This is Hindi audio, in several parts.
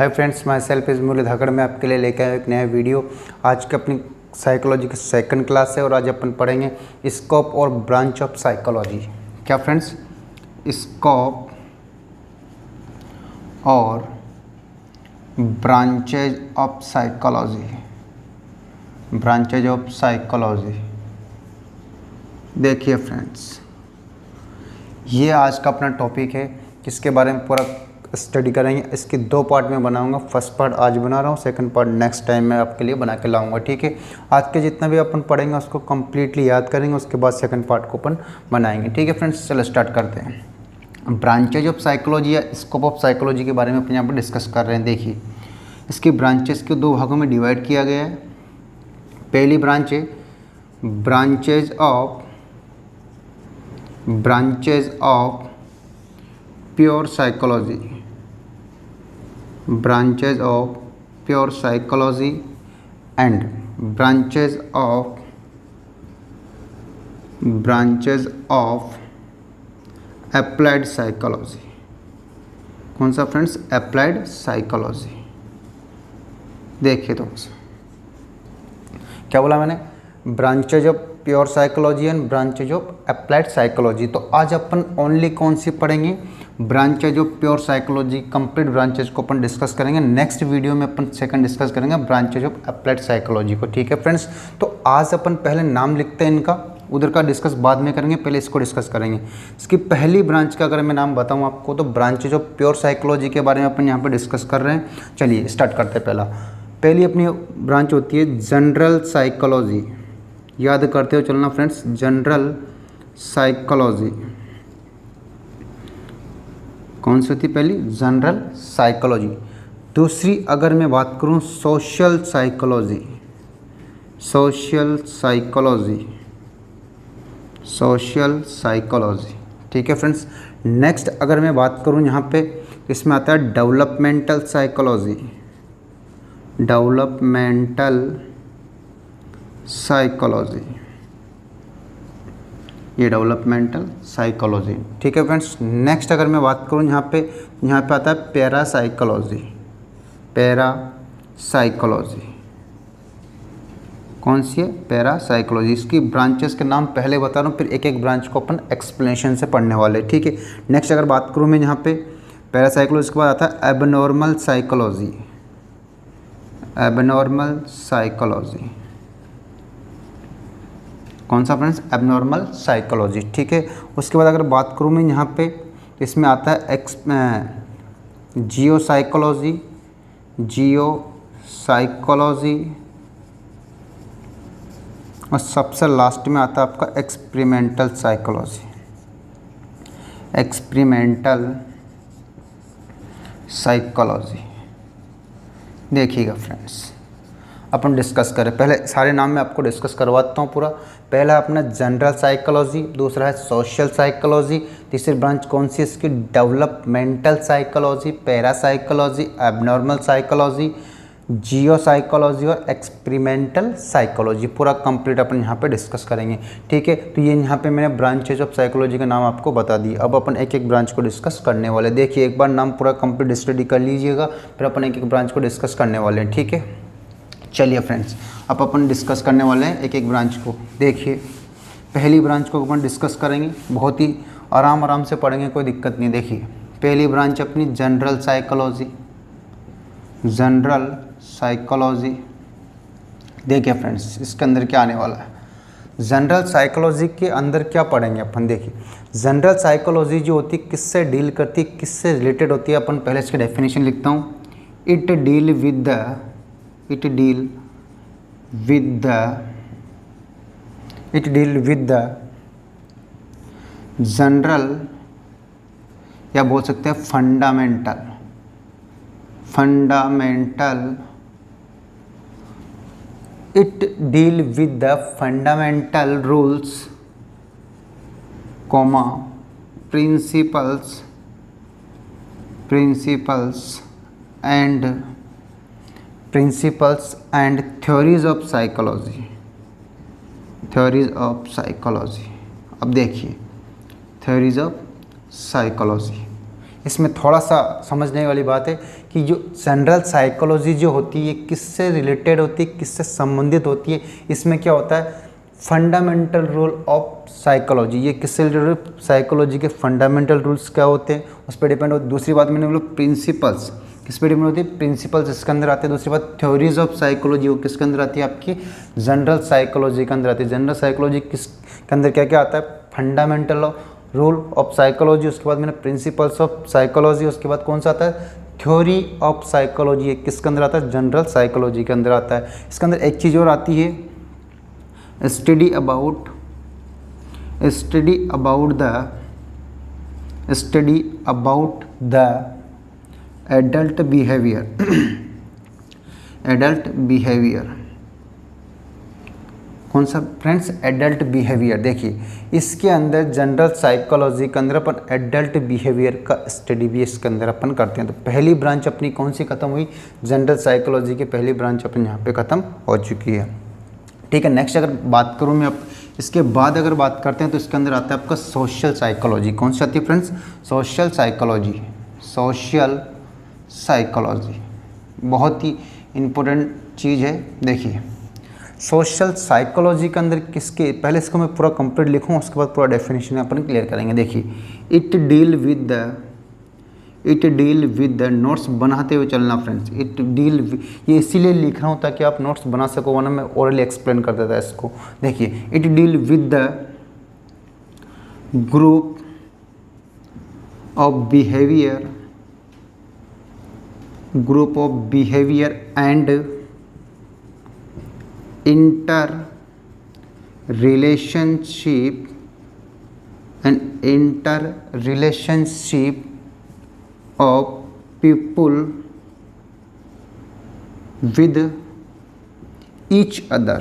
Hi friends, my self is Murli Dhakad. मैं आपके लिए लेकर आया एक नया वीडियो। आज की अपनी साइकोलॉजी की सेकंड क्लास है और आज अपन पढ़ेंगे स्कोप और ब्रांच ऑफ साइकोलॉजी। क्या फ्रेंड्स? स्कोप और branches of psychology. Branches of psychology. देखिए फ्रेंड्स, ये आज का अपना टॉपिक है, किसके बारे में पूरा स्टडी करेंगे। इसके दो पार्ट में बनाऊंगा। फर्स्ट पार्ट आज बना रहा हूँ, सेकंड पार्ट नेक्स्ट टाइम मैं आपके लिए बना के लाऊंगा। ठीक है, आज के जितना भी अपन पढ़ेंगे उसको कंप्लीटली याद करेंगे, उसके बाद सेकंड पार्ट को अपन बनाएंगे। ठीक है फ्रेंड्स, चलो स्टार्ट करते हैं। ब्रांचेज ऑफ साइकोलॉजी या स्कोप ऑफ साइकोलॉजी के बारे में अपन यहाँ पर डिस्कस कर रहे हैं। देखिए, इसकी ब्रांचेस को दो भागों में डिवाइड किया गया है। पहली ब्रांच है branches of pure psychology. branches of pure psychology and branches of applied psychology। कौन सा फ्रेंड्स? applied psychology। देखिए तो क्या बोला मैंने? Branches of pure psychology and branches of applied psychology. तो आज अपन ओनली कौन सी पढ़ेंगे? Branches of pure psychology, complete branches को अपन डिस्कस करेंगे। नेक्स्ट वीडियो में अपन सेकंड डिस्कस करेंगे ब्रांचेज ऑफ अप्लाइड साइकोलॉजी को। ठीक है फ्रेंड्स, तो आज अपन पहले नाम लिखते हैं इनका, उधर का डिस्कस बाद में करेंगे, पहले इसको डिस्कस करेंगे। इसकी पहली ब्रांच का अगर मैं नाम बताऊँ आपको तो ब्रांचेज ऑफ प्योर साइकोलॉजी के बारे में अपन यहाँ पर डिस्कस कर रहे हैं। चलिए स्टार्ट करते हैं। पहली अपनी ब्रांच होती है जनरल साइकोलॉजी। याद करते हो चलना फ्रेंड्स, जनरल साइकोलॉजी। कौन सी होती है पहली? General psychology. दूसरी अगर मैं बात करूं सोशल साइकोलॉजी। ठीक है फ्रेंड्स। नेक्स्ट अगर मैं बात करूं यहाँ पे, इसमें आता है डेवलपमेंटल साइकोलॉजी। ये डेवलपमेंटल साइकोलॉजी। ठीक है फ्रेंड्स। नेक्स्ट अगर मैं बात करूं यहाँ पे आता है पैरासाइकोलॉजी। कौन सी है? पैरासाइकोलॉजी। इसकी ब्रांचेस के नाम पहले बता रहा हूँ, फिर एक एक ब्रांच को अपन एक्सप्लेनेशन से पढ़ने वाले। ठीक है। नेक्स्ट अगर बात करूँ मैं यहाँ पे पैरासाइकोलॉजी के बाद आता है एबनॉर्मल साइकोलॉजी। कौन सा फ्रेंड्स? Abnormal psychology. ठीक है। उसके बाद अगर बात करूँ मैं यहाँ पे, इसमें आता है जियो साइकोलॉजी और सबसे लास्ट में आता है आपका एक्सपेरिमेंटल साइकोलॉजी। देखिएगा फ्रेंड्स, अपन डिस्कस करें। पहले सारे नाम मैं आपको डिस्कस करवाता हूँ पूरा। पहला है अपना जनरल साइकोलॉजी, दूसरा है सोशल साइकोलॉजी, तीसरी ब्रांच कौन सी है इसकी? Developmental psychology, parapsychology, abnormal psychology, geo psychology और एक्सपेरिमेंटल साइकोलॉजी। पूरा कंप्लीट अपन यहाँ पे डिस्कस करेंगे। ठीक है। तो ये यहाँ पे मैंने ब्रांचेज ऑफ साइकोलॉजी का नाम आपको बता दिए। अब अपन एक एक ब्रांच को डिस्कस करने वाले। देखिए, एक बार नाम पूरा कंप्लीट स्टडी कर लीजिएगा, फिर अपन एक एक ब्रांच को डिस्कस करने वाले हैं। ठीक है। चलिए फ्रेंड्स, अब अपन डिस्कस करने वाले हैं एक एक ब्रांच को। देखिए, पहली ब्रांच को अपन डिस्कस करेंगे, बहुत ही आराम से पढ़ेंगे, कोई दिक्कत नहीं। देखिए, पहली ब्रांच अपनी जनरल साइकोलॉजी। देखिए फ्रेंड्स, इसके अंदर क्या आने वाला है? जनरल साइकोलॉजी के अंदर क्या पढ़ेंगे अपन? देखिए, जनरल साइकोलॉजी जो होती है किससे डील करती है, किससे रिलेटेड होती है? अपन पहले इसकी डेफिनेशन लिखता हूँ। It deal with the general, या बोल सकते हैं fundamental it deal with the fundamental rules, principles and theories of psychology. अब देखिए, थ्योरीज ऑफ साइकोलॉजी इसमें थोड़ा सा समझने वाली बात है कि जो जनरल साइकोलॉजी जो होती है किससे रिलेटेड होती है, किससे संबंधित होती है, इसमें क्या होता है फंडामेंटल रूल ऑफ साइकोलॉजी, ये किससे रिलेटेड, साइकोलॉजी के फंडामेंटल रूल्स क्या होते हैं उस पर डिपेंड होती है। दूसरी बात मैंने बोला प्रिंसिपल्स, किस पे डिपेंड होती है, प्रिंसिपल्स इसके अंदर आते हैं। दूसरी बात थ्योरीज ऑफ साइकोलॉजी, वो किसके अंदर आती है, आपकी जनरल साइकोलॉजी के अंदर आती है। जनरल साइकोलॉजी किस के अंदर क्या क्या आता है, फंडामेंटल रूल ऑफ साइकोलॉजी, उसके बाद मैंने प्रिंसिपल्स ऑफ साइकोलॉजी, उसके बाद कौन सा आता है थ्योरी ऑफ साइकोलॉजी, ये किसके अंदर आता है, जनरल साइकोलॉजी के अंदर आता है। इसके अंदर एक चीज़ और आती है study about the adult behaviour कौन सा फ्रेंड्स, एडल्ट बिहेवियर। देखिए इसके अंदर जनरल साइकोलॉजी के अंदर अपन एडल्ट बिहेवियर का स्टडी भी इसके अंदर अपन करते हैं। तो पहली ब्रांच अपनी कौन सी खत्म हुई, जनरल साइकोलॉजी की पहली ब्रांच अपन यहाँ पे खत्म हो चुकी है। ठीक है, नेक्स्ट अगर बात करूँ मैं अब इसके बाद अगर बात करते हैं तो इसके अंदर आता है आपका सोशल साइकोलॉजी। कौन सी आती है फ्रेंड्स, सोशल साइकोलॉजी बहुत ही इम्पोर्टेंट चीज़ है। देखिए सोशल साइकोलॉजी के अंदर किसके, पहले इसको मैं पूरा कंप्लीट लिखूँ उसके बाद पूरा डेफिनेशन अपन क्लियर करेंगे। देखिए it deal with the notes बनाते हुए चलना फ्रेंड्स, ये इसीलिए लिख रहा हूँ ताकि आप नोट्स बना सको, वरना मैं ओरली एक्सप्लेन कर देता इसको। देखिए it deal with the group of behaviour and inter relationship of people with each other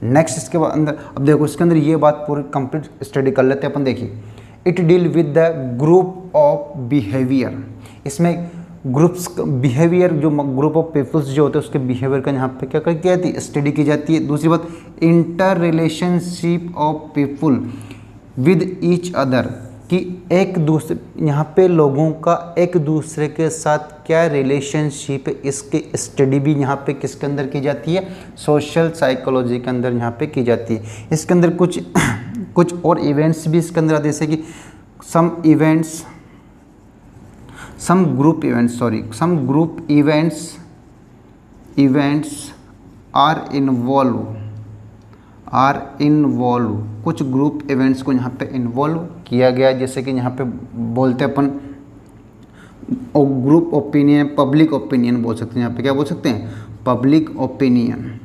next इसके बाद अंदर अब देखो इसके अंदर ये बात पूरी कंप्लीट स्टडी कर लेते हैं अपन। देखिए it deal with the group of behaviour, इसमें ग्रुप्स बिहेवियर जो ग्रुप ऑफ पीपल्स जो होते हैं उसके बिहेवियर का यहाँ पे क्या की जाती है, स्टडी की जाती है। दूसरी बात inter relationship of people with each other, कि एक दूसरे यहाँ पे लोगों का एक दूसरे के साथ क्या रिलेशनशिप है, इसकी स्टडी भी यहाँ पे किसके अंदर की जाती है, सोशल साइकोलॉजी के अंदर यहाँ पे की जाती है। इसके अंदर कुछ और इवेंट्स भी इसके अंदर आते हैं, जैसे कि some group events are involved, कुछ ग्रुप इवेंट्स को यहाँ पे इन्वॉल्व किया गया, जैसे कि यहाँ पे बोलते हैं अपन ग्रुप ओपिनियन, पब्लिक ओपिनियन बोल सकते हैं। यहाँ पे क्या बोल सकते हैं, पब्लिक ओपिनियन।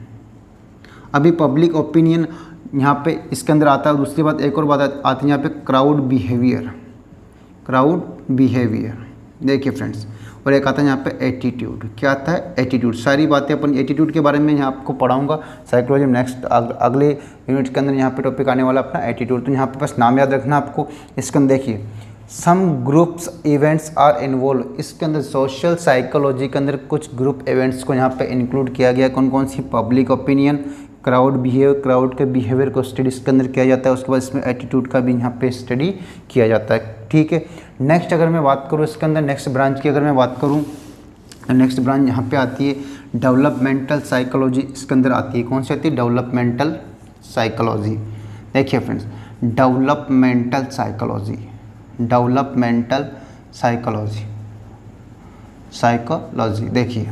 अभी पब्लिक ओपिनियन यहाँ पे इसके अंदर आता है। दूसरी बात एक और बात आती है यहाँ पे क्राउड बिहेवियर। देखिए फ्रेंड्स, और एक आता है यहाँ पे एटीट्यूड। क्या आता है, एटीट्यूड। सारी बातें अपन एटीट्यूड के बारे में यहाँ आपको पढ़ाऊंगा साइकोलॉजी में। नेक्स्ट अगले यूनिट के अंदर यहाँ पे टॉपिक आने वाला अपना एटीट्यूड। तो यहाँ पे बस नाम याद रखना आपको। इसके अंदर देखिए some groups events are involve, इसके अंदर सोशल साइकोलॉजी के अंदर कुछ ग्रुप इवेंट्स को यहाँ पे इंक्लूड किया गया। कौन कौन सी, public opinion, crowd behaviour, crowd के बिहेवियर को स्टडी इसके अंदर किया जाता है। उसके बाद इसमें एटीट्यूड का भी यहाँ पे स्टडी किया जाता है। ठीक है, नेक्स्ट अगर मैं बात करूँ इसके अंदर नेक्स्ट ब्रांच की अगर मैं बात करूँ, नेक्स्ट ब्रांच यहाँ पे आती है डेवलपमेंटल साइकोलॉजी। इसके अंदर आती है, कौन सी आती है, डेवलपमेंटल साइकोलॉजी। देखिए फ्रेंड्स, डेवलपमेंटल साइकोलॉजी देखिए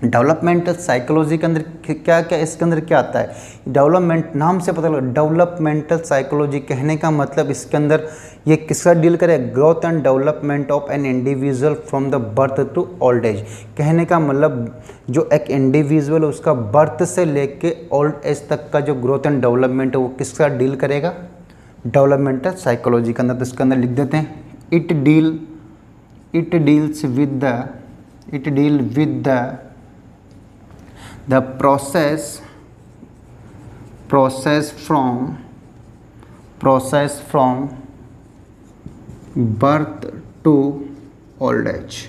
डेवलपमेंटल साइकोलॉजी के अंदर क्या क्या, इसके अंदर क्या आता है, डेवलपमेंट, नाम से पता लगा डेवलपमेंटल साइकोलॉजी कहने का मतलब इसके अंदर ये किसका डील करे, growth and development of an individual from the birth to old age. कहने का मतलब जो एक इंडिविजुअल है उसका बर्थ से लेके ओल्ड एज तक का जो ग्रोथ एंड डेवलपमेंट है वो किसका डील करेगा, डेवलपमेंटल साइकोलॉजी के अंदर। तो इसके अंदर लिख देते हैं it deals with the process from birth to old age।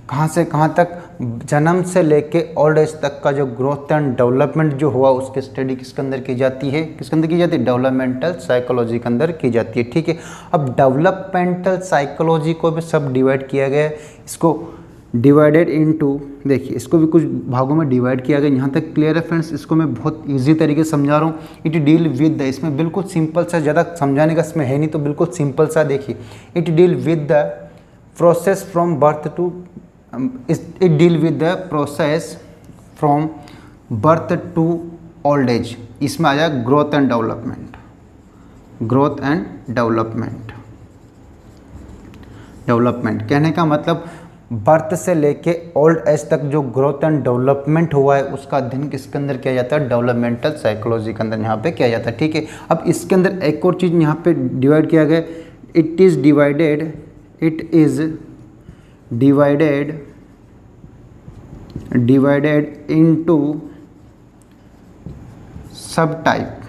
कहाँ से कहाँ तक, जन्म से लेके ओल्ड एज तक का जो ग्रोथ एंड डेवलपमेंट जो हुआ उसकी स्टडी किसके अंदर की जाती है, किसके अंदर की जाती है, डेवलपमेंटल साइकोलॉजी के अंदर की जाती है। ठीक है, अब डेवलपमेंटल साइकोलॉजी को भी सब डिवाइड किया गया है, इसको डिवाइडेड इनटू, देखिए इसको भी कुछ भागों में डिवाइड किया गया। यहाँ तक क्लियर है फ्रेंड्स, इसको मैं बहुत इजी तरीके से समझा रहा हूँ। इट डील विद द, इसमें बिल्कुल सिंपल सा, ज़्यादा समझाने का इसमें है नहीं, तो बिल्कुल सिंपल सा देखिए, it deal with the process from birth to, it deal with the process from birth to old age. इसमें आ जाए growth and development, growth and development. Development कहने का मतलब बर्थ से लेके ओल्ड एज तक जो ग्रोथ एंड डेवलपमेंट हुआ है उसका अध्ययन किसके अंदर किया जाता है, डेवलपमेंटल साइकोलॉजी के अंदर यहाँ पे किया जाता है। ठीक है, अब इसके अंदर एक और चीज़ यहाँ पे डिवाइड किया गया, इट इज़ डिवाइडेड इनटू सब टाइप।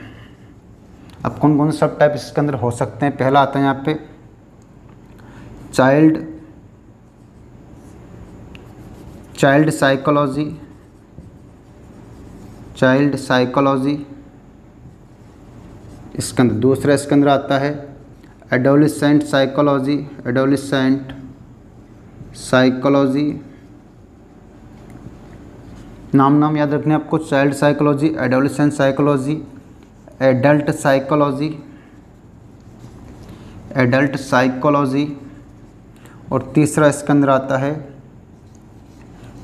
अब कौन कौन से सब टाइप इसके अंदर हो सकते हैं, पहला आता है यहाँ पे चाइल्ड साइकोलॉजी, इसके अंदर दूसरा इसके अंदर आता है एडोलेसेंट साइकोलॉजी। नाम याद रखने आपको, child psychology, adolescent psychology, adult psychology, और तीसरा इसके अंदर आता है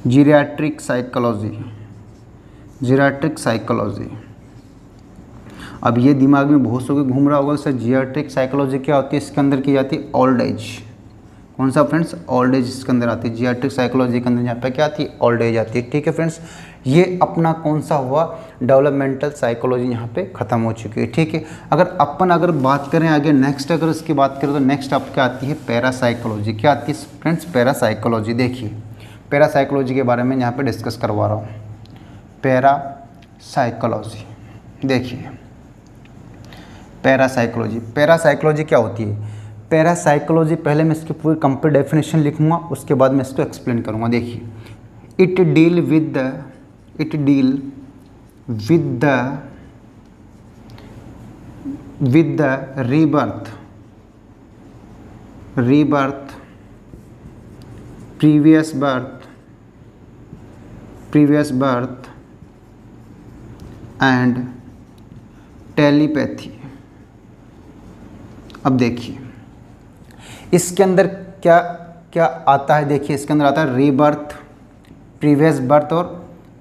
जीरियाट्रिक साइकोलॉजी। अब ये दिमाग में बहुत सौ के घूम रहा होगा, सर जीरियाट्रिक साइकोलॉजी क्या होती है, इसके अंदर की जाती है ओल्ड एज। कौन सा फ्रेंड्स, ओल्ड एज इसके अंदर आती है। जीरियाट्रिक साइकोलॉजी के अंदर यहाँ पे क्या आती है, ओल्ड एज आती है। ठीक है फ्रेंड्स, ये अपना कौन सा हुआ, डेवलपमेंटल साइकोलॉजी यहाँ पे ख़त्म हो चुकी है। ठीक है, अगर बात करें आगे नेक्स्ट, अगर इसकी बात करें तो नेक्स्ट आपको क्या आती है, पैरासाइकोलॉजी। क्या आती है फ्रेंड्स, पैरासाइकोलॉजी। देखिए पैरासाइकोलॉजी के बारे में यहाँ पे डिस्कस करवा रहा हूँ। पैरासाइकोलॉजी, देखिए पैरासाइकोलॉजी क्या होती है। पैरासाइकोलॉजी, पहले मैं इसकी पूरी कंप्लीट डेफिनेशन लिखूँगा, उसके बाद मैं इसको एक्सप्लेन करूँगा। देखिए, it deal with the rebirth, previous birth and telepathy. अब देखिए इसके अंदर क्या क्या आता है, देखिए इसके अंदर आता है रीबर्थ, प्रीवियस बर्थ और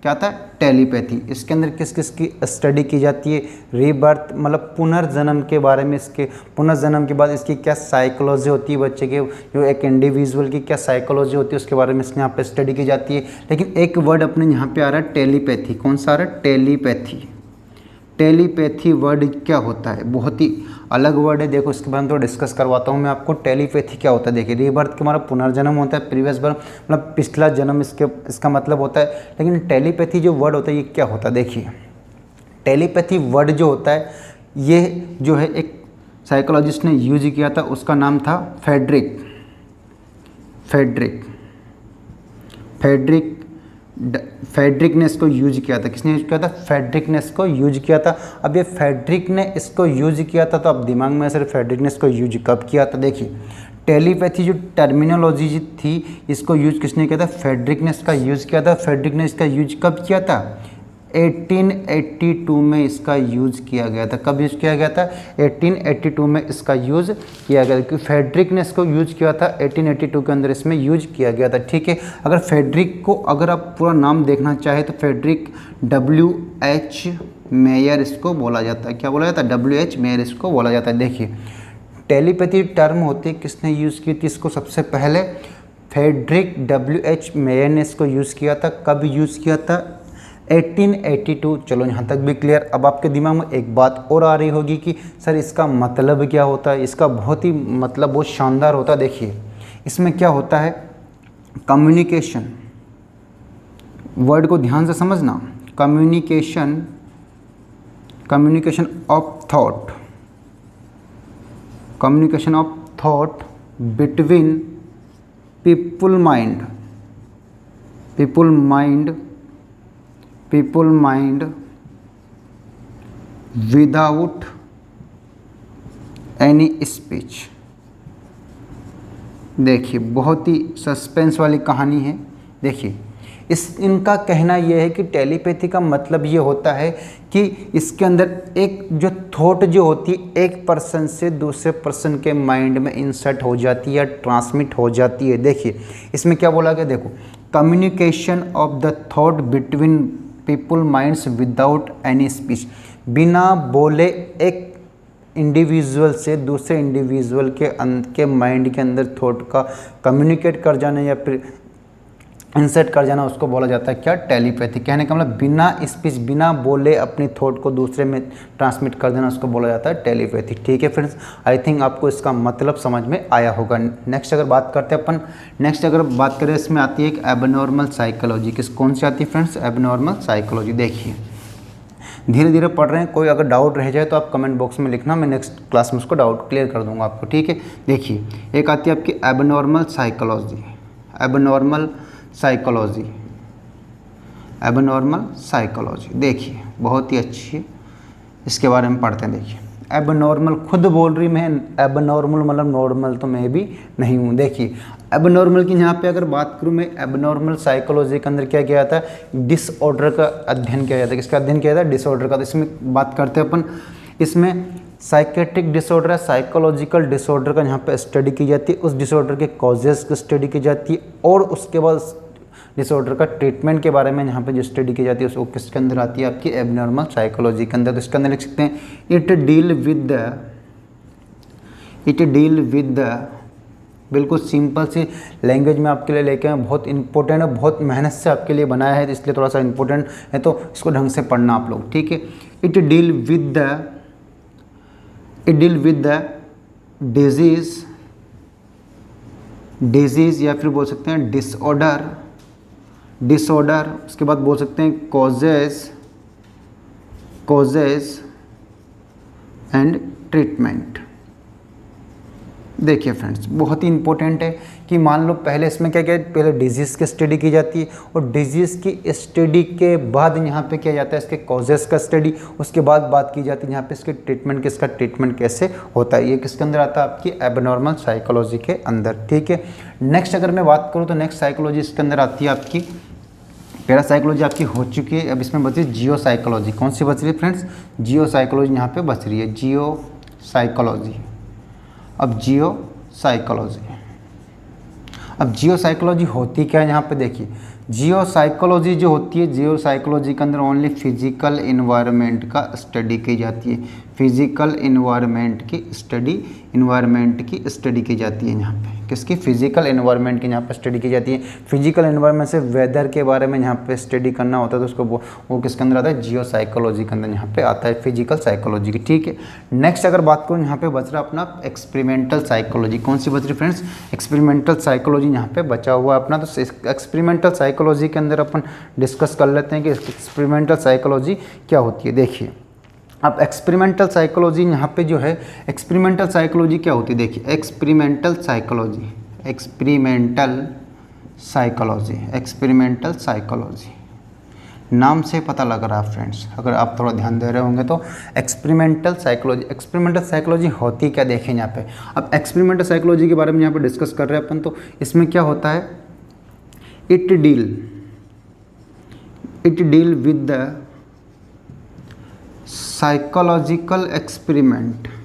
क्या आता है, टेलीपैथी। इसके अंदर किस किस की स्टडी की जाती है, रीबर्थ मतलब पुनर्जन्म के बारे में, इसके पुनर्जन्म के बाद इसकी क्या साइकोलॉजी होती है, बच्चे के जो एक इंडिविजुअल की क्या साइकोलॉजी होती है उसके बारे में इसके यहाँ पे स्टडी की जाती है। लेकिन एक वर्ड अपने यहाँ पे आ रहा है टेलीपैथी। कौन सा आ रहा है, टेलीपैथी। टेलीपैथी वर्ड क्या होता है, बहुत ही अलग वर्ड है। देखो इसके बारे में तो डिस्कस करवाता हूँ मैं आपको। टेलीपैथी क्या होता है, देखिए रीबर्थ के हमारा पुनर्जन्म होता है, प्रीवियस बर्थ मतलब पिछला जन्म इसका मतलब होता है। लेकिन टेलीपैथी जो वर्ड होता है ये क्या होता है, देखिए टेलीपैथी वर्ड जो होता है ये जो है एक साइकोलॉजिस्ट ने यूज किया था, उसका नाम था फेड्रिक ने इसको यूज किया था। किसने यूज किया था, फेड्रिक ने इसको यूज किया था। अब ये फेड्रिक ने इसको यूज किया था, तो अब दिमाग में सिर्फ फेड्रिक ने इसको यूज कब किया था। देखिए टेलीपैथी जो टर्मिनोलॉजी थी इसको यूज किसने किया था, फेड्रिक ने इसका यूज किया था। फेड्रिक ने इसका यूज कब किया था, 1882 में इसका यूज़ किया गया था। कब यूज़ किया गया था, 1882 में इसका यूज़ किया गया था, क्योंकि फेड्रिक ने इसको यूज़ किया था 1882 के अंदर इसमें यूज किया गया था। ठीक है, अगर फेड्रिक को अगर आप पूरा नाम देखना चाहे तो फेड्रिक WH मेयर इसको बोला जाता है। क्या बोला जाता है, WH मेयर इसको बोला जाता है। देखिए टेलीपैथी टर्म होती है, किसने यूज़ की थी इसको, सबसे पहले फेड्रिक WH मेयर ने इसको यूज़ किया था। कब यूज़ किया था, 1882। चलो यहाँ तक भी क्लियर। अब आपके दिमाग में एक बात और आ रही होगी कि सर इसका मतलब क्या होता है। इसका बहुत ही मतलब बहुत शानदार होता है। देखिए इसमें क्या होता है, कम्युनिकेशन, वर्ड को ध्यान से समझना, communication of thought between people mind people mind without any speech। देखिए बहुत ही सस्पेंस वाली कहानी है। देखिए इनका कहना यह है कि टेलीपैथी का मतलब ये होता है कि इसके अंदर एक जो थॉट जो होती है एक पर्सन से दूसरे पर्सन के माइंड में इंसर्ट हो जाती है या ट्रांसमिट हो जाती है। देखिए इसमें क्या बोला गया, देखो communication of the thought between people minds without any speech, बिना बोले एक इंडिविजुअल से दूसरे इंडिविजुअल के माइंड के अंदर थॉट का कम्युनिकेट कर जाना या फिर इंसर्ट कर जाना, उसको बोला जाता है क्या, टेलीपैथी। कहने का मतलब बिना स्पीच, बिना बोले अपनी थॉट को दूसरे में ट्रांसमिट कर देना, उसको बोला जाता है टेलीपैथी। ठीक है फ्रेंड्स, आई थिंक आपको इसका मतलब समझ में आया होगा। नेक्स्ट अगर बात करते हैं अपन, नेक्स्ट अगर बात करें इसमें आती है एक एबनॉर्मल साइकोलॉजी। कौन सी आती है फ्रेंड्स, एबनॉर्मल साइकोलॉजी। देखिए धीरे धीरे पढ़ रहे हैं, कोई अगर डाउट रह जाए तो आप कमेंट बॉक्स में लिखना, मैं नेक्स्ट क्लास में उसको डाउट क्लियर कर दूंगा आपको। ठीक है, देखिए एक आती है आपकी abnormal psychology. Abnormal psychology, abnormal psychology देखिए बहुत ही अच्छी है, इसके बारे में पढ़ते हैं। देखिए एबनॉर्मल खुद बोल रही, मैं एबनॉर्मल मतलब नॉर्मल तो मैं भी नहीं हूँ। देखिए एबनॉर्मल की यहाँ पे अगर बात करूँ मैं, एबनॉर्मल साइकोलॉजी के अंदर क्या किया जाता है, डिसऑर्डर का अध्ययन किया जाता है। किसका अध्ययन किया जाता है, डिसऑर्डर का। तो इसमें बात करते हैं अपन, इसमें साइकेट्रिक डिसऑर्डर है, साइकोलॉजिकल डिसऑर्डर का यहाँ पे स्टडी की जाती है, उस डिसऑर्डर के कॉजेज़ की स्टडी की जाती है, और उसके बाद डिसऑर्डर का ट्रीटमेंट के बारे में यहाँ पे जो स्टडी की जाती है उसको किसके अंदर आती है, आपकी एबनॉर्मल साइकोलॉजी के अंदर। तो इसके अंदर लिख सकते हैं इट डील विद द, बिल्कुल सिंपल सी लैंग्वेज में आपके लिए लेके आए, बहुत इंपॉर्टेंट है, बहुत मेहनत से आपके लिए बनाया है, इसलिए थोड़ा सा इंपॉर्टेंट है, तो इसको ढंग से पढ़ना आप लोग। ठीक है, it deal with the disease या फिर बोल सकते हैं डिसऑर्डर, उसके बाद बोल सकते हैं कॉजेज एंड ट्रीटमेंट। देखिए फ्रेंड्स बहुत ही इंपॉर्टेंट है कि मान लो पहले इसमें क्या क्या, पहले डिजीज़ की स्टडी की जाती है, और डिजीज़ की स्टडी के बाद यहाँ पे किया जाता है इसके कॉजेज़ का स्टडी, उसके बाद बात की जाती है यहाँ पे इसके ट्रीटमेंट, किसका ट्रीटमेंट कैसे होता है, ये किसके अंदर आता है, आपकी एबनॉर्मल साइकोलॉजी के अंदर। ठीक है, नेक्स्ट अगर मैं बात करूँ तो नेक्स्ट साइकोलॉजी इसके अंदर आती है आपकी, पैरासाइकोलॉजी आपकी हो चुकी है, अब इसमें बच रही है जियो साइकोलॉजी। कौन सी बच रही है फ्रेंड्स, जियो साइकोलॉजी यहाँ पे बच रही है, जियो साइकोलॉजी। अब जियो साइकोलॉजी होती क्या है यहाँ पे, देखिए जियो साइकोलॉजी जो होती है, जियो साइकोलॉजी के अंदर ओनली फिजिकल इन्वायरमेंट का स्टडी की जाती है, फिजिकल इन्वायरमेंट की स्टडी की जाती है यहाँ पे, किसकी, फिजिकल इन्वायरमेंट की यहाँ पे स्टडी की जाती है। फिजिकल इन्वायरमेंट से वेदर के बारे में यहाँ पे स्टडी करना होता है, तो उसको वो किसके अंदर आता है, जियो साइकोलॉजी के अंदर यहाँ पे आता है, फिजिकल साइकोलॉजी की। ठीक है, नेक्स्ट अगर बात करूँ यहाँ पे बच रहा अपना एक्सपेरिमेंटल साइकोलॉजी। कौन सी बच रही फ्रेंड्स, एक्सपेरिमेंटल साइकोलॉजी यहाँ पे बचा हुआ है अपना। तो एक्सपेरिमेंटल साइकोलॉजी के अंदर अपन डिस्कस कर लेते हैं कि एक्सपेरिमेंटल साइकोलॉजी क्या होती है। देखिए अब एक्सपेरिमेंटल साइकोलॉजी यहाँ पे जो है, एक्सपेरिमेंटल साइकोलॉजी क्या होती है, देखिए एक्सपेरिमेंटल साइकोलॉजी नाम से पता लग रहा है फ्रेंड्स, अगर आप थोड़ा ध्यान दे रहे होंगे तो एक्सपेरिमेंटल साइकोलॉजी होती क्या, देखें यहाँ पे। अब एक्सपेरिमेंटल साइकोलॉजी के बारे में यहाँ पे डिस्कस कर रहे हैं अपन, तो इसमें क्या होता है, it deal with the psychological experiment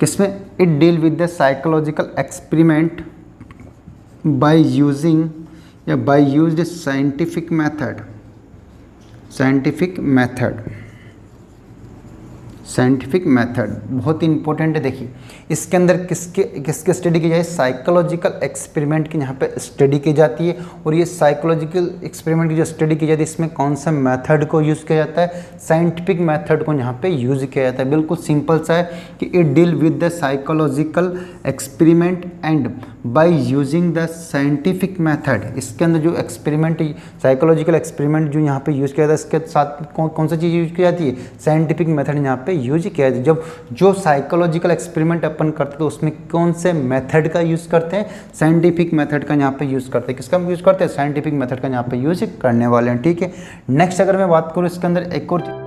किसमें, it deal with the psychological experiment by used scientific method बहुत ही इंपॉर्टेंट है। देखिए इसके अंदर किसके स्टडी की जाए, साइकोलॉजिकल एक्सपेरिमेंट की यहाँ पे स्टडी की जाती है, और ये साइकोलॉजिकल एक्सपेरिमेंट की जो स्टडी की जाती है इसमें कौन सा मेथड को यूज़ किया जाता है, साइंटिफिक मेथड को यहाँ पे यूज़ किया जाता है। बिल्कुल सिंपल सा है कि it deal with the psychological experiment and by using the scientific method. इसके अंदर जो एक्सपेरिमेंट, साइकोलॉजिकल एक्सपेरिमेंट जो यहाँ पे यूज़ किया जाता है, इसके साथ कौन सा चीज़ यूज़ की जाती है, साइंटिफिक मेथड यहाँ पे यूज किया है। जब जो साइकोलॉजिकल एक्सपेरिमेंट अपन करते हैं तो उसमें कौन से मेथड का यूज़ करते हैं, साइंटिफिक मेथड का यहाँ पे यूज़ करते हैं। किसका यूज़ करते हैं, साइंटिफिक मेथड का यहाँ पे यूज करने वाले हैं। ठीक है, नेक्स्ट अगर मैं बात करूँ इसके अंदर एक और